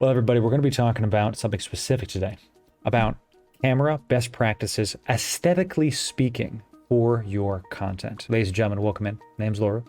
Well, everybody, we're going to be talking about something specific today about camera best practices, aesthetically speaking, for your content. Ladies and gentlemen, welcome in. My name's Laura.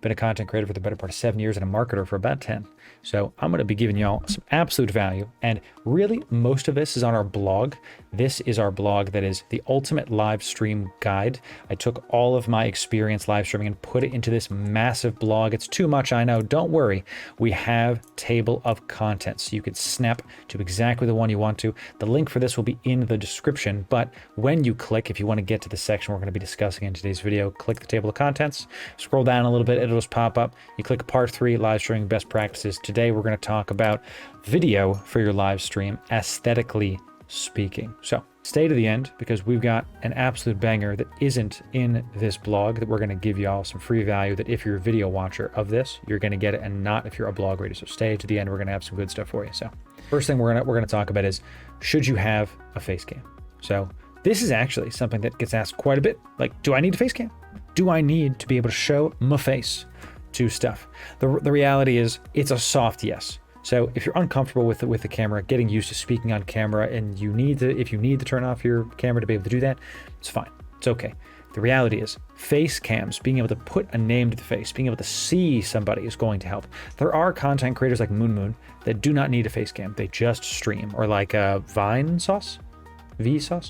Been a content creator for the better part of 7 years and a marketer for about 10. So I'm going to be giving y'all some absolute value. And really, most of this is on our blog. This is our blog that is the ultimate live stream guide. I took all of my experience live streaming and put it into this massive blog. It's too much, I know. Don't worry. We have table of contents. So you could snap to exactly the one you want to. The link for this will be in the description. But when you click, if you want to get to the section we're going to be discussing in today's video, click the table of contents, scroll down a little bit, it'll just pop up. You click part 3, live streaming best practices. Today we're going to talk about video for your live stream, aesthetically speaking. So stay to the end because we've got an absolute banger that isn't in this blog that we're going to give y'all some free value that if you're a video watcher of this, you're going to get it, and not if you're a blog reader. So stay to the end. We're going to have some good stuff for you. So first thing we're going to talk about is, should you have a face cam? So this is actually something that gets asked quite a bit. Like, do I need a face cam? Do I need to be able to show my face to stuff? The reality is it's a soft yes. So if you're uncomfortable with the camera, getting used to speaking on camera, and if you need to turn off your camera to be able to do that, it's fine. It's okay. The reality is face cams, being able to put a name to the face, being able to see somebody is going to help. There are content creators like Moon that do not need a face cam. They just stream, or like Vsauce,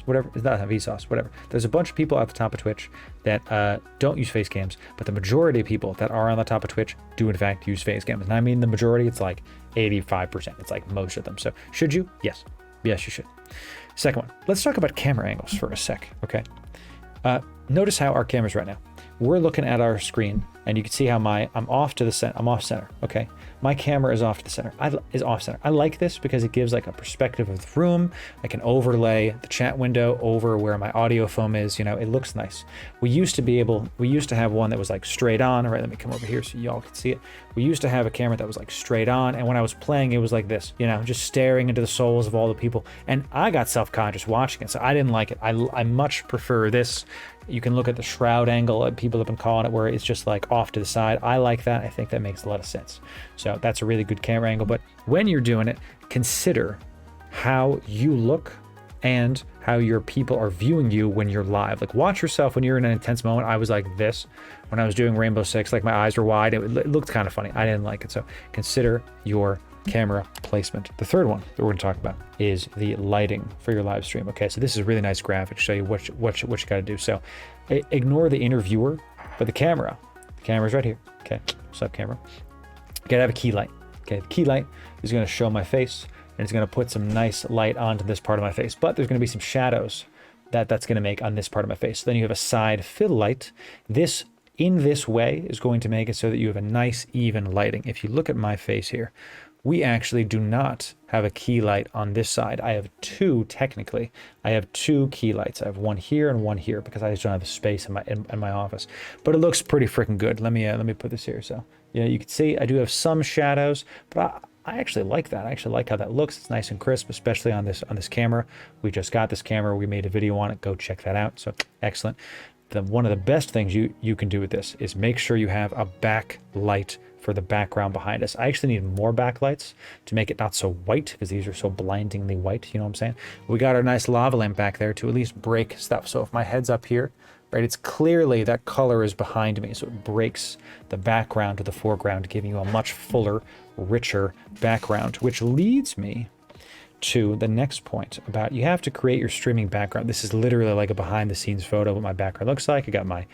whatever. It's not Vsauce, whatever. There's a bunch of people at the top of Twitch that don't use face cams, but the majority of people that are on the top of Twitch do in fact use face cams. And I mean the majority, it's like 85%. It's like most of them. So should you? Yes. Yes, you should. Second one, let's talk about camera angles for a sec, okay? Notice how our camera's right now. We're looking at our screen, and you can see how I'm off to the center. I'm off center, okay? My camera is off to the center. Is off center. I like this because it gives like a perspective of the room. I can overlay the chat window over where my audio foam is. You know, it looks nice. We used to have one that was like straight on. All right, let me come over here so y'all can see it. We used to have a camera that was like straight on, and when I was playing, it was like this, you know, just staring into the souls of all the people. And I got self-conscious watching it, so I didn't like it. I much prefer this. You can look at the shroud angle, people have been calling it, where it's just like off to the side. I like that. I think that makes a lot of sense. So that's a really good camera angle. But when you're doing it, consider how you look and how your people are viewing you when you're live. Like, watch yourself when you're in an intense moment. I was like this when I was doing Rainbow Six, like my eyes were wide. It looked kind of funny. I didn't like it. So consider your camera placement. The third one that we're going to talk about is the lighting for your live stream. Okay, so this is a really nice graphic to show you what you got to do. So ignore the interviewer, but the camera's right here. Okay, what's up, camera? You gotta have a key light. Okay, the key light is going to show my face, and it's going to put some nice light onto this part of my face, but there's going to be some shadows that's going to make on this part of my face. So then you have a side fill light. This in this way is going to make it so that you have a nice even lighting. If you look at my face here, we actually do not have a key light on this side. I have two, technically. I have two key lights. I have one here and one here because I just don't have the space in my office. But it looks pretty freaking good. Let me put this here. So, you know, you can see I do have some shadows, but I actually like that. I actually like how that looks. It's nice and crisp, especially on this camera. We just got this camera. We made a video on it. Go check that out. So excellent. One of the best things you can do with this is make sure you have a backlight for the background behind us. I actually need more backlights to make it not so white, because these are so blindingly white, you know what I'm saying? We got our nice lava lamp back there to at least break stuff. So if my head's up here, right, it's clearly that color is behind me, so it breaks the background to the foreground, giving you a much fuller, richer background, which leads me to the next point about you have to create your streaming background. This is literally like a behind the scenes photo of what my background looks like. I got my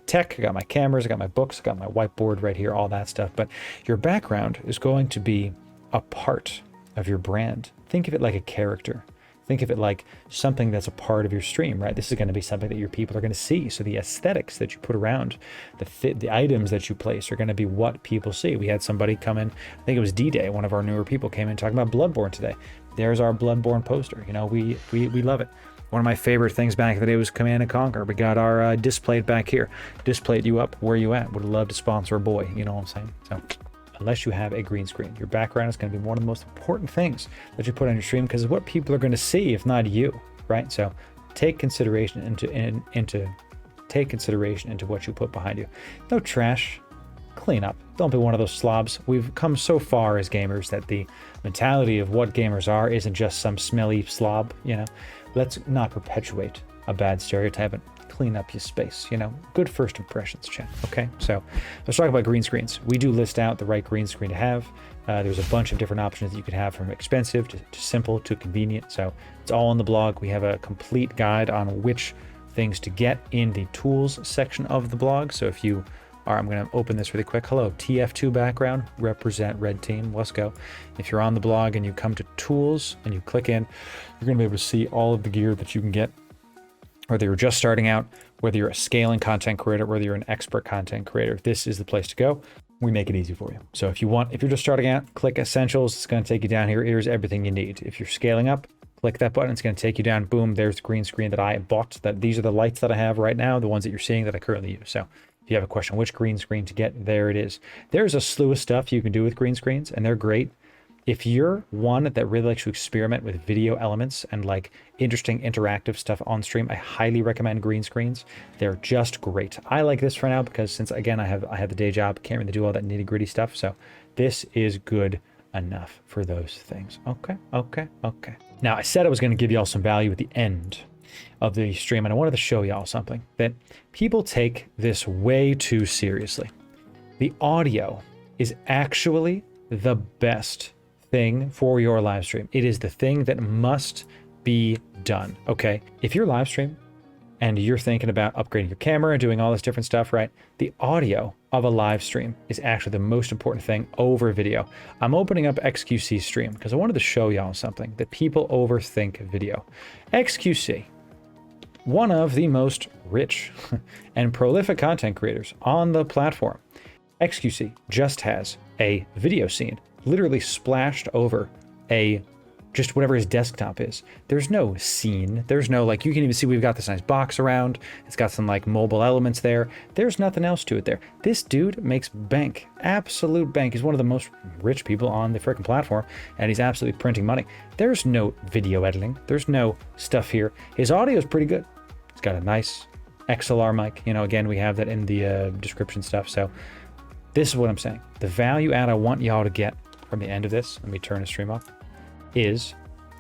tech, I got my cameras, I got my books, I got my whiteboard right here, all that stuff. But your background is going to be a part of your brand. Think of it like a character. Think of it like something that's a part of your stream, right? This is going to be something that your people are going to see. So the aesthetics that you put around, the items that you place are going to be what people see. We had somebody come in, I think it was D-Day, one of our newer people came in talking about Bloodborne today. There's our Bloodborne poster. You know, we love it. One of my favorite things back in the day was Command and Conquer. We got our displayed back here. Displayed you up where you at. Would love to sponsor a boy, you know what I'm saying? So unless you have a green screen, your background is going to be one of the most important things that you put on your stream, because it's what people are going to see, if not you, right? So take consideration into what you put behind you. No trash clean up. Don't be one of those slobs. We've come so far as gamers that the mentality of what gamers are isn't just some smelly slob, you know. Let's not perpetuate a bad stereotype and clean up your space, you know. Good first impressions, chat. Okay, so let's talk about green screens. We do list out the right green screen to have. There's a bunch of different options that you can have, from expensive to simple to convenient. So it's all on the blog. We have a complete guide on which things to get in the tools section of the blog. So if you are, I'm going to open this really quick. Hello, TF2 background, represent red team. Let's go. If you're on the blog and you come to tools and you click in, you're going to be able to see all of the gear that you can get, whether you're just starting out, whether you're a scaling content creator, whether you're an expert content creator. This is the place to go. We make it easy for you. So if you're just starting out, click essentials. It's going to take you down here. Here's everything you need. If you're scaling up, click that button. It's going to take you down. Boom. There's the green screen that I bought. These are the lights that I have right now, the ones that you're seeing that I currently use. So if you have a question, which green screen to get, there it is. There's a slew of stuff you can do with green screens, and they're great. If you're one that really likes to experiment with video elements and like interesting interactive stuff on stream, I highly recommend green screens. They're just great. I like this for now because, since again I have the day job, can't really do all that nitty gritty stuff. So this is good enough for those things. Okay. Now, I said I was going to give y'all some value at the end of the stream, and I wanted to show y'all something that people take this way too seriously. The audio is actually the best thing for your live stream. It is the thing that must be done. Okay, if you're live stream and you're thinking about upgrading your camera and doing all this different stuff, right? The audio of a live stream is actually the most important thing over video. I'm opening up XQC stream because I wanted to show y'all something that people overthink video. XQC, one of the most rich and prolific content creators on the platform. XQC just has a video scene literally splashed over just whatever his desktop is. There's no scene. There's no, like, you can even see we've got this nice box around. It's got some like mobile elements there. There's nothing else to it there. This dude makes bank, absolute bank. He's one of the most rich people on the freaking platform, and he's absolutely printing money. There's no video editing. There's no stuff here. His audio is pretty good. It's got a nice XLR mic. You know, again, we have that in the description stuff. So this is what I'm saying. The value add I want y'all to get from the end of this, let me turn the stream off, is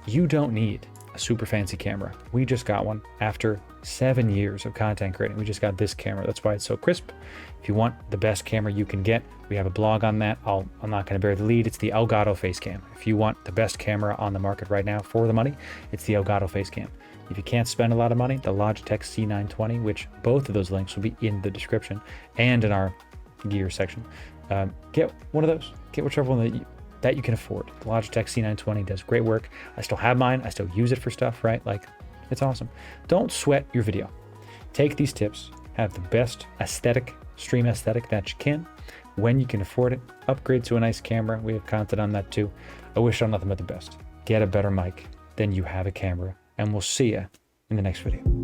you don't need a super fancy camera. We just got one after 7 years of content creating. We just got this camera. That's why it's so crisp. If you want the best camera you can get, we have a blog on that. I'm not going to bear the lead. It's the Elgato Facecam. If you want the best camera on the market right now for the money, it's the Elgato Facecam. If you can't spend a lot of money, the Logitech C920, which both of those links will be in the description and in our gear section. Get one of those. Get whichever one that you can afford. The Logitech C920 does great work. I still have mine. I still use it for stuff, right? Like, it's awesome. Don't sweat your video. Take these tips, have the best stream aesthetic that you can. When you can afford it, upgrade to a nice camera. We have content on that too. I wish y'all nothing but the best. Get a better mic, then you have a camera, and we'll see you in the next video.